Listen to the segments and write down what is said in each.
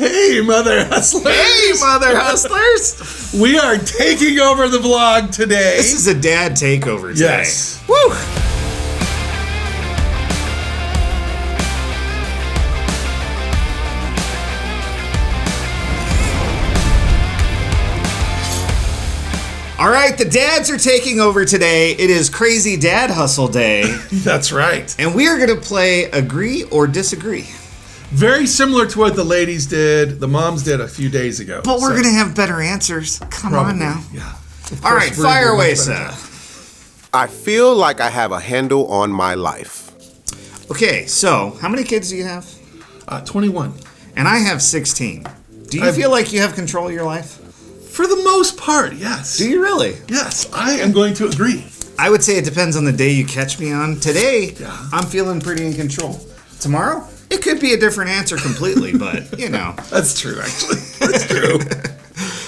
Hey, Mother Hustlers. Hey, Mother Hustlers. We are taking over the vlog today. This is a dad takeover today. Yes. Woo. All right, the dads are taking over today. It is Crazy Dad Hustle Day. That's right. And we are going to play Agree or Disagree. Very similar to what the ladies did, the moms did a few days ago. But we're going to have better answers. Come on now. Yeah. All right, fire away, Seth. I feel like I have a handle on my life. Okay, so how many kids do you have? 21. And I have 16. Do you feel like you have control of your life? For the most part, yes. Do you really? Yes, I am going to agree. I would say it depends on the day you catch me on. Today, Yeah. I'm feeling pretty in control. Tomorrow, it could be a different answer completely, but, you know. That's true, actually. That's true.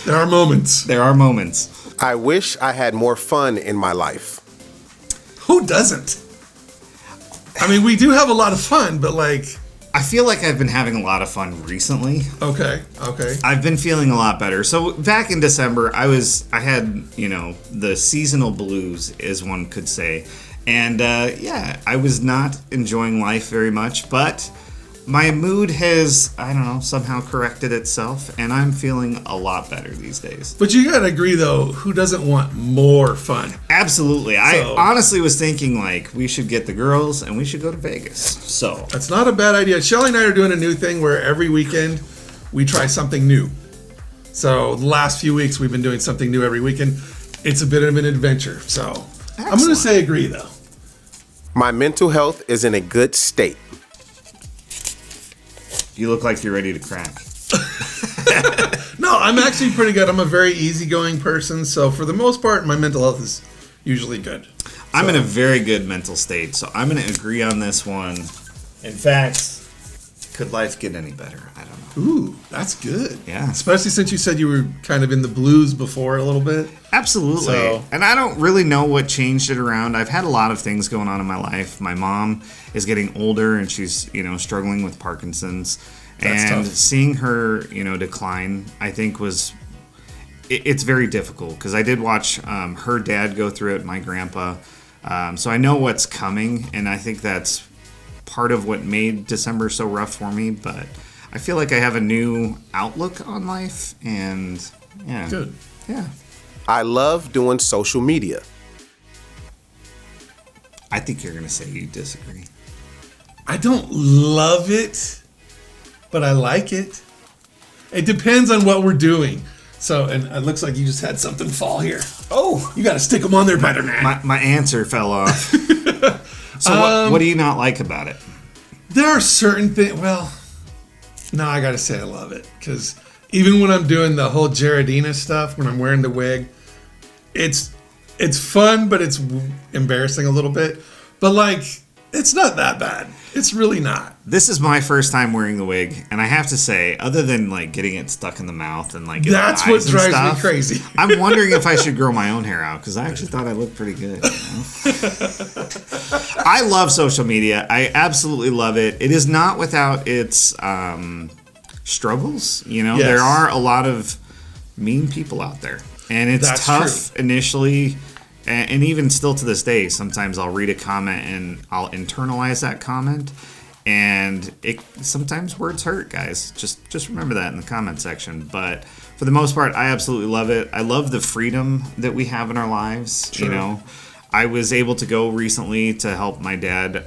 There are moments. There are moments. I wish I had more fun in my life. Who doesn't? I mean, we do have a lot of fun, but like... I feel like I've been having a lot of fun recently. Okay. I've been feeling a lot better. So back in December, I had, the seasonal blues, as one could say. And I was not enjoying life very much, but my mood has, somehow corrected itself, and I'm feeling a lot better these days. But you gotta agree, though, who doesn't want more fun? Absolutely. I honestly was thinking, we should get the girls and we should go to Vegas. So That's not a bad idea. Shelly and I are doing a new thing where every weekend we try something new. So the last few weeks we've been doing something new every weekend. It's a bit of an adventure. So Excellent. I'm gonna say agree, though. My mental health is in a good state. you look like you're ready to crack. No, I'm actually pretty good. I'm a very easygoing person, so for the most part, my mental health is usually good. I'm in a very good mental state, so I'm going to agree on this one. In fact, could life get any better? I don't know. Ooh, that's good. Yeah. Especially since you said you were kind of in the blues before a little bit. Absolutely. So- And I don't really know what changed it around. I've had a lot of things going on in my life. My mom is getting older and she's, struggling with Parkinson's. That's and tough. seeing her, decline, I think it's very difficult because I did watch her dad go through it, my grandpa. So I know what's coming, and I think that's part of what made December so rough for me. But I feel like I have a new outlook on life, and yeah. Good. Yeah. I love doing social media. I think you're going to say you disagree. I don't love it, but I like it. It depends on what we're doing. So, and it looks like you just had something fall here. Oh, you got to stick them on there better, man. My answer fell off. So what do you not like about it? There are certain things. Well, no, I got to say I love it because even when I'm doing the whole Jaredina stuff, when I'm wearing the wig, it's fun, but it's embarrassing a little bit. But it's not that bad. It's really not. This is my first time wearing the wig, and I have to say, other than getting it stuck in the mouth and in That's the what eyes and drives stuff, me crazy. I'm wondering if I should grow my own hair out because I actually thought I looked pretty good. I love social media. I absolutely love it. It is not without its struggles. Yes. There are a lot of mean people out there, and it's That's tough true. initially. And even still to this day, sometimes I'll read a comment and I'll internalize that comment, and sometimes words hurt, guys. Just remember that in the comment section. But for the most part, I absolutely love it. I love the freedom that we have in our lives. Sure. I was able to go recently to help my dad.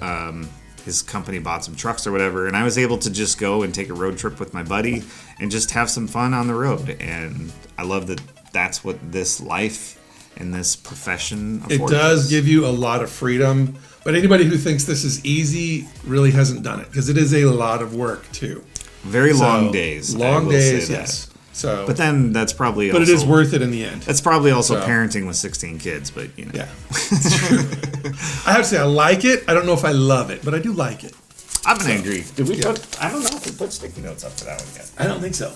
His company bought some trucks or whatever, and I was able to just go and take a road trip with my buddy and just have some fun on the road. And I love that that's what this life and this profession It affords does us. give you a lot of freedom, but anybody who thinks this is easy really hasn't done it because it is a lot of work too. Very So, long days. I Long will say days, that. yes. So, But then that's probably but also, it is worth it in the end. That's probably also So. parenting with 16 kids, but Yeah, it's true. I have to say I like it. I don't know if I love it, but I do like it. I'm gonna agree. Did we put? I don't know if we put sticky notes up for that one yet. I don't think so.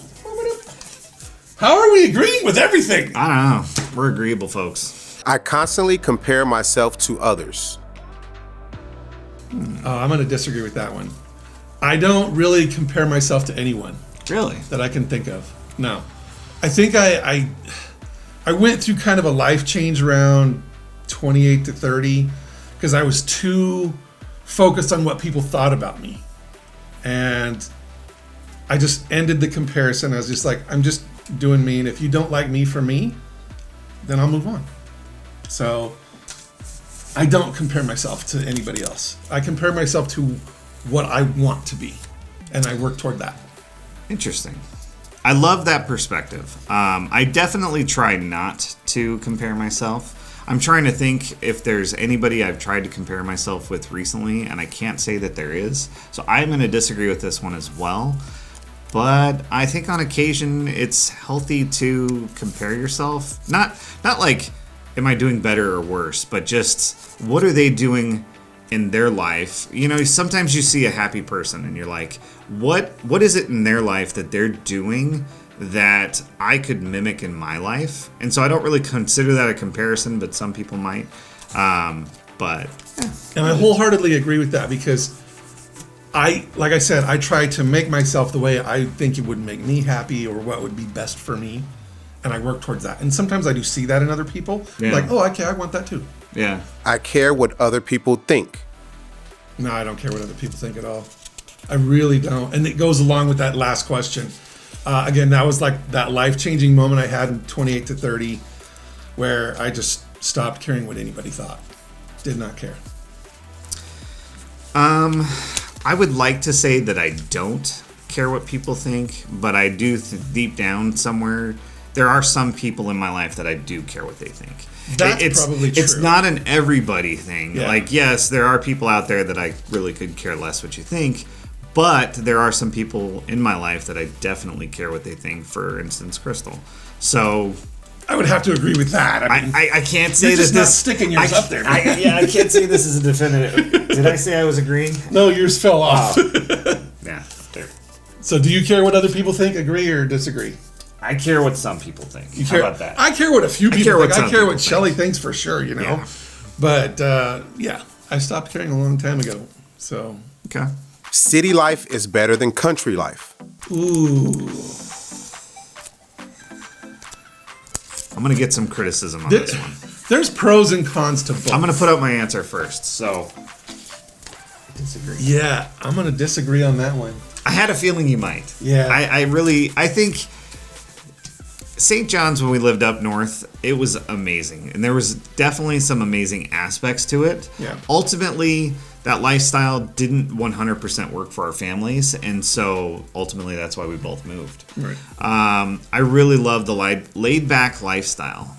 How are we agreeing with everything? I don't know. We're agreeable folks. I constantly compare myself to others. Oh, I'm going to disagree with that one. I don't really compare myself to anyone. Really? that I can think of. No. I think I went through kind of a life change around 28 to 30 because I was too focused on what people thought about me. And I just ended the comparison. I was just like, I'm just doing me. And if you don't like me for me, then I'll move on. So I don't compare myself to anybody else. I compare myself to what I want to be. And I work toward that. Interesting. I love that perspective. I definitely try not to compare myself. I'm trying to think if there's anybody I've tried to compare myself with recently, and I can't say that there is. So I'm going to disagree with this one as well. But I think on occasion it's healthy to compare yourself. Not like, am I doing better or worse, but just what are they doing in their life? You know, sometimes you see a happy person and you're like, what is it in their life that they're doing that I could mimic in my life? And so I don't really consider that a comparison, but some people might. But yeah. And I wholeheartedly agree with that because like I said, I try to make myself the way I think it would make me happy or what would be best for me. And I work towards that. And sometimes I do see that in other people. Yeah. Like, oh, okay, I want that too. Yeah. I care what other people think. No, I don't care what other people think at all. I really don't. And it goes along with that last question. Again, that was like that life-changing moment I had in 28 to 30 where I just stopped caring what anybody thought. Did not care. I would like to say that I don't care what people think, but I do deep down somewhere, there are some people in my life that I do care what they think. That's probably true. It's not an everybody thing. Yeah. Like, yes, there are people out there that I really could care less what you think, but there are some people in my life that I definitely care what they think. For instance, Crystal. So I would have to agree with that. I mean, I can't say you're that just this not sticking yours up there. I can't say this is a definitive. Did I say I was agreeing? No, yours fell off. Yeah. There. So do you care what other people think? Agree or disagree? I care what some people think. How about that? I care what a few people care what think. I some care people what think. Shelley thinks for sure, you know. Yeah. But yeah, I stopped caring a long time ago. So Okay. City life is better than country life. ooh, I'm going to get some criticism on this one. there's pros and cons to both. I'm going to put out my answer first. So, I disagree. Yeah, I'm gonna disagree on that one. I had a feeling you might. Yeah. I think St. John's, when we lived up north, it was amazing. And there was definitely some amazing aspects to it. Yeah. Ultimately, that lifestyle didn't 100% work for our families. And so, ultimately, that's why we both moved. Right. I really loved the laid-back lifestyle.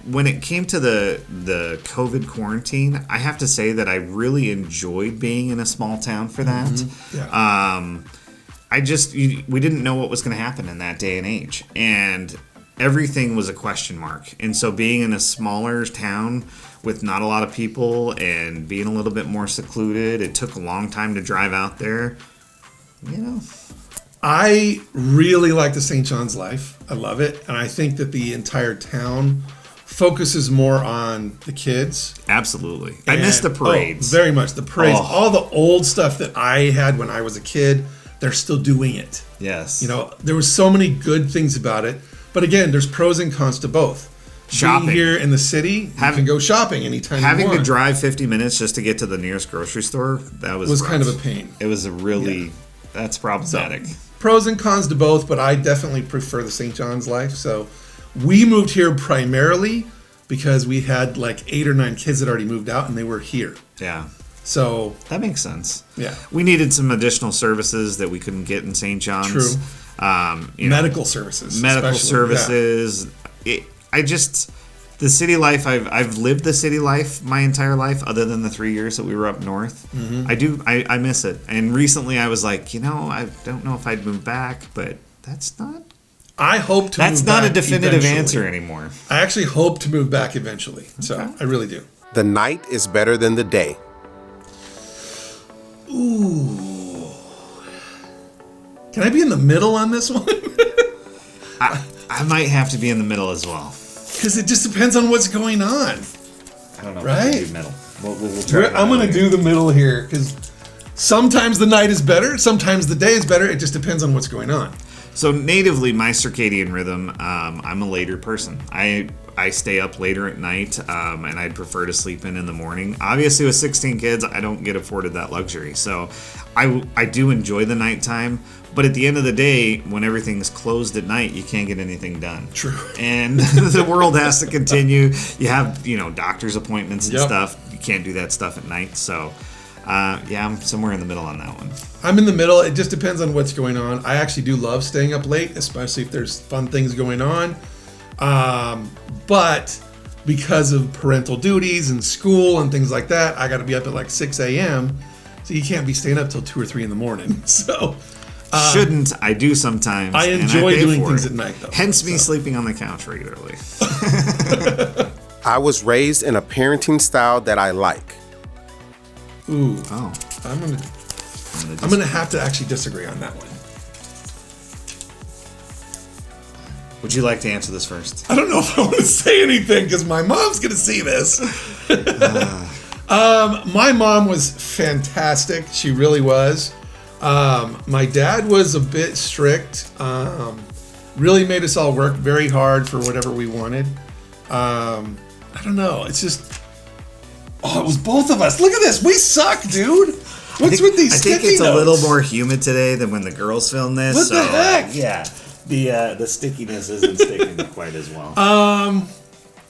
When it came to the COVID quarantine, I have to say that I really enjoyed being in a small town for that. Mm-hmm. Yeah. We didn't know what was going to happen in that day and age, and everything was a question mark. And so being in a smaller town with not a lot of people and being a little bit more secluded, it took a long time to drive out there. You know, I really like the St. John's life. I love it, and I think that the entire town focuses more on the kids. absolutely. I miss the parades. Oh, very much. The parades. Oh. All the old stuff that I had when I was a kid, they're still doing it. Yes. You know, there was so many good things about it. But again, there's pros and cons to both. Shopping. Being here in the city, you can go shopping anytime you Having want. to drive 50 minutes just to get to the nearest grocery store, that was kind rough. of a pain. It was a really, that's problematic. Pros and cons to both, but I definitely prefer the St. John's life. So we moved here primarily because we had like 8 or 9 kids that already moved out and they were here. Yeah. So That makes sense. yeah, We needed some additional services that we couldn't get in St. John's. True. Medical services. Medical especially. services. The city life, I've lived the city life my entire life, other than the 3 years that we were up north. Mm-hmm. I miss it. And recently I was like, I don't know if I'd move back, but that's not I hope to That's move not a back definitive eventually. answer anymore. I actually hope to move back eventually. So I really do. The night is better than the day. Ooh. Can I be in the middle on this one? I might have to be in the middle as well. Because it just depends on what's going on. I don't know. Right? If I can do middle. We'll try. I'm going to do the middle here because Sometimes the night is better. Sometimes the day is better. It just depends on what's going on. So natively, my circadian rhythm, I'm a later person. I stay up later at night, and I'd prefer to sleep in the morning. Obviously, with 16 kids, I don't get afforded that luxury. So I do enjoy the nighttime. But at the end of the day, when everything's closed at night, you can't get anything done. True. And the world has to continue. You have, doctor's appointments and stuff. You can't do that stuff at night. So, I'm somewhere in the middle on that one. I'm in the middle. It just depends on what's going on. I actually do love staying up late, especially if there's fun things going on. But because of parental duties and school and things like that, I got to be up at like 6 a.m. So you can't be staying up till 2 or 3 in the morning. So... Shouldn't. I do sometimes. I enjoy doing things at night, though. Hence me sleeping on the couch regularly. I was raised in a parenting style that I like. Ooh. Oh. I'm gonna have to actually disagree on that one. Would you like to answer this first? I don't know if I want to say anything because my mom's gonna see this. My mom was fantastic. She really was. My dad was a bit strict, really made us all work very hard for whatever we wanted. I don't know. It's just, it was both of us. Look at this. We suck, dude. What's with these sticky I think it's notes? a little more humid today than when the girls filmed this. What the heck? Yeah. The stickiness isn't sticking quite as well.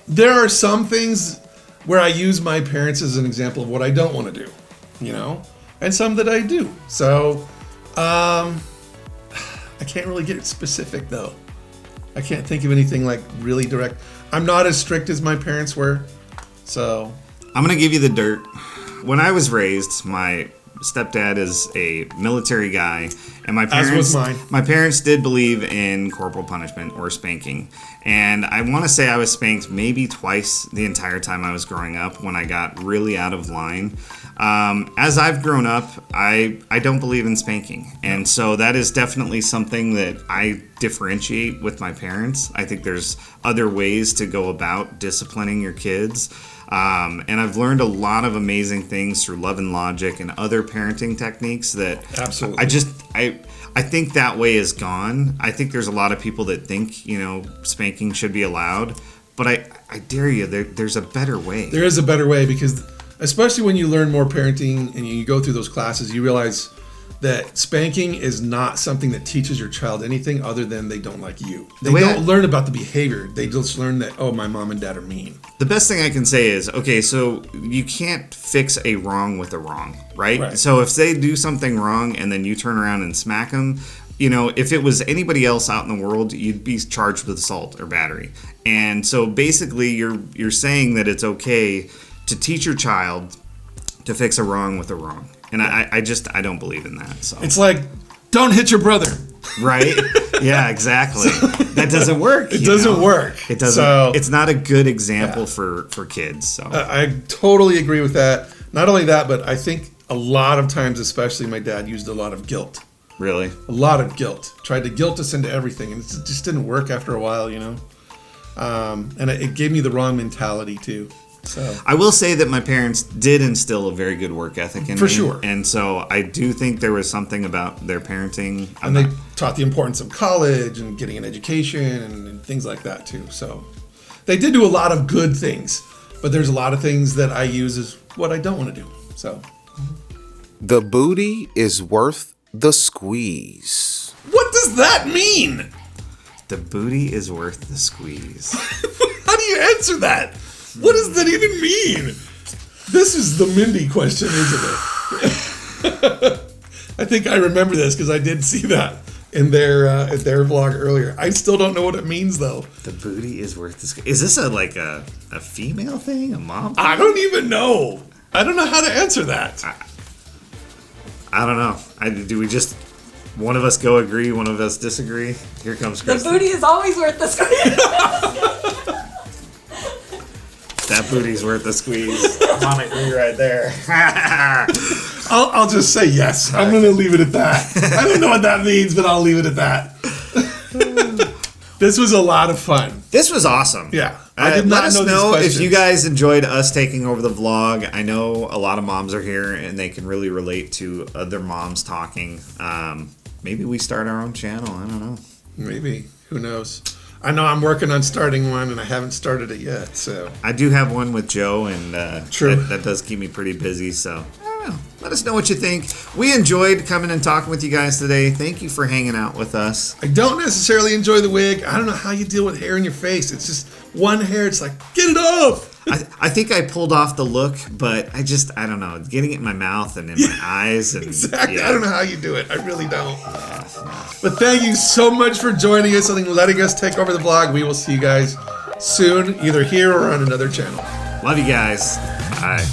There are some things where I use my parents as an example of what I don't want to do, and some that I do. So, I can't really get specific though. I can't think of anything like really direct. I'm not as strict as my parents were, so. I'm gonna give you the dirt. When I was raised, my stepdad is a military guy, and my parents, as was mine. My parents did believe in corporal punishment or spanking. And I want to say I was spanked maybe twice the entire time I was growing up when I got really out of line. As I've grown up, I don't believe in spanking. And so that is definitely something that I differentiate with my parents. I think there's other ways to go about disciplining your kids. And I've learned a lot of amazing things through Love and Logic and other parenting techniques that absolutely. I think that way is gone. I think there's a lot of people that think, spanking should be allowed, but I dare you, there's a better way. There is a better way because especially when you learn more parenting and you go through those classes, you realize that spanking is not something that teaches your child anything other than they don't like you. They don't learn about the behavior. They just learn that, oh, my mom and dad are mean. The best thing I can say is, okay, so you can't fix a wrong with a wrong, right? So if they do something wrong and then you turn around and smack them, if it was anybody else out in the world, you'd be charged with assault or battery. And so basically you're saying that it's okay to teach your child to fix a wrong with a wrong. And I don't believe in that. So it's like, don't hit your brother. Right? Yeah, exactly. That doesn't work. It doesn't work. It doesn't. So, it's not a good example for kids. So I totally agree with that. Not only that, but I think a lot of times, especially my dad, used a lot of guilt. Really? A lot of guilt. Tried to guilt us into everything, and it just didn't work after a while, And it gave me the wrong mentality too. So I will say that my parents did instill a very good work ethic in me. For sure. And so I do think there was something about their parenting. And they taught the importance of college and getting an education and things like that too. So they did do a lot of good things, but there's a lot of things that I use as what I don't want to do. So the booty is worth the squeeze. What does that mean? The booty is worth the squeeze. How do you answer that? What does that even mean? This is the Mindy question, isn't it? I think I remember this because I did see that in their vlog earlier. I still don't know what it means though. The booty is worth the squeeze. Is this a female thing? A mom thing? I don't even know. I don't know how to answer that. I don't know. Do we just one of us go agree, one of us disagree? Here comes Kristen. The booty is always worth the squeeze. That booty's worth the squeeze. I'm on agree right there. I'll just say yes. I'm going to leave it at that. I don't know what that means, but I'll leave it at that. This was a lot of fun. This was awesome. Yeah. I did not let us know these know if questions. you guys enjoyed us taking over the vlog. I know a lot of moms are here and they can really relate to other moms talking. Maybe we start our own channel. I don't know. Maybe. Who knows? I know I'm working on starting one, and I haven't started it yet. So I do have one with Joe, and True. That does keep me pretty busy. So I don't know. Let us know what you think. We enjoyed coming and talking with you guys today. Thank you for hanging out with us. I don't necessarily enjoy the wig. I don't know how you deal with hair in your face. It's just one hair. It's like, get it off. I think I pulled off the look, but I don't know. Getting it in my mouth and in my eyes. And, Exactly. yeah. I don't know how you do it. I really don't. But thank you so much for joining us and letting us take over the vlog. We will see you guys soon, either here or on another channel. Love you guys. Bye.